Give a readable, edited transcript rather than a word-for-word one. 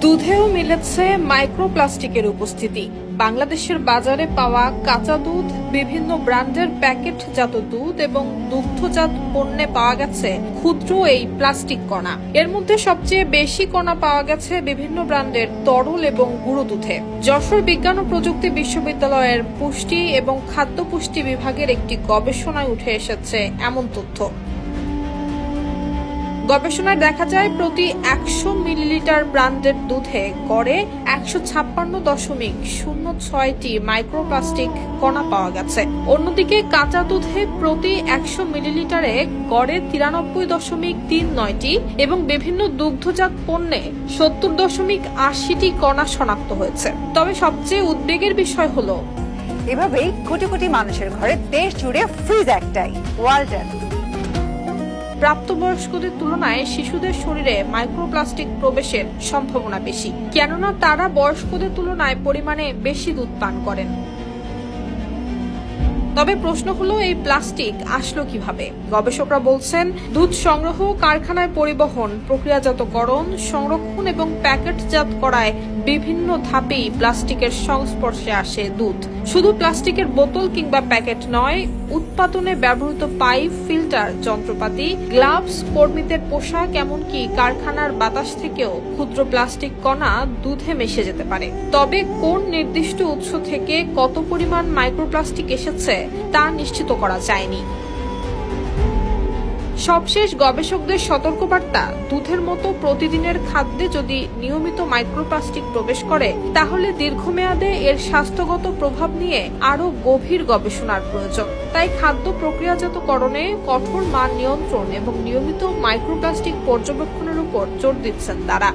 দুধেও মিলেছে মাইক্রোপ্লাস্টিকের উপস্থিতি। বাংলাদেশের বাজারে পাওয়া কাঁচা দুধ, বিভিন্ন ব্র্যান্ডের প্যাকেটজাত দুধ এবং দুগ্ধজাত পণ্যে পাওয়া গেছে ক্ষুদ্র এই প্লাস্টিক কণা। এর মধ্যে সবচেয়ে বেশি কণা পাওয়া গেছে বিভিন্ন ব্র্যান্ডের তরল এবং গুঁড়ো দুধে। যশোর বিজ্ঞান ও প্রযুক্তি বিশ্ববিদ্যালয়ের পুষ্টি এবং খাদ্য পুষ্টি বিভাগের একটি গবেষণায় উঠে এসেছে এমন তথ্য। গবেষণায় দেখা যায় প্রতি ১০০ মিলিলিটার ব্র্যান্ডের দুধে গড়ে ১৫৬.০৬টি মাইক্রোপ্লাস্টিক কণা পাওয়া গেছে। অন্যদিকে কাঁচা দুধে প্রতি ১০০ মিলিলিটারে গড়ে ৯৩.৩৯টি এবং বিভিন্ন দুগ্ধজাত পণ্যে ৭০.৮০টি কণা শনাক্ত হয়েছে। তবে সবচেয়ে উদ্বেগের বিষয় হলো এভাবেই কোটি কোটি মানুষের ঘরে দেশ জুড়ে ফ্রিজ একটাই, ওয়ালটন। প্রাপ্তবয়স্কদের তুলনায় শিশুদের শরীরে মাইক্রোপ্লাস্টিক প্রবেশের সম্ভাবনা বেশি, কেননা তারা বয়স্কদের তুলনায় পরিমাণে বেশি দুধ পান করেন। তবে প্রশ্ন হলো, এই প্লাস্টিক আসলো কিভাবে? গবেষকরা বলছেন, দুধ সংগ্রহ, কারখানায় পরিবহন, প্রক্রিয়াজাতকরণ, সংরক্ষণ এবং প্যাকেটজাত করায় বিভিন্ন ধাপেই প্লাস্টিকের সংস্পর্শে আসে দুধ। শুধু প্লাস্টিকের বোতল কিংবা প্যাকেট নয়, উৎপাদনে ব্যবহৃত পাইপ, ফিল্টার, যন্ত্রপাতি, গ্লাভস, কর্মীদের পোশাক, এমনকি কারখানার বাতাস থেকেও ক্ষুদ্র প্লাস্টিক কণা দুধে মিশে যেতে পারে। তবে কোন নির্দিষ্ট উৎস থেকে কত পরিমাণ মাইক্রোপ্লাস্টিক এসেছে তা নিশ্চিত করা যায়নি। সবশেষ গবেষকদের সতর্কবার্তা, দুধের মতো প্রতিদিনের খাদ্যে যদি নিয়মিত মাইক্রোপ্লাস্টিক প্রবেশ করে, তাহলে দীর্ঘমেয়াদে এর স্বাস্থ্যগত প্রভাব নিয়ে আরও গভীর গবেষণার প্রয়োজন। তাই খাদ্য প্রক্রিয়াজাতকরণে কঠোর মান নিয়ন্ত্রণ এবং নিয়মিত মাইক্রোপ্লাস্টিক পর্যবেক্ষণের উপর জোর দিচ্ছেন তারা।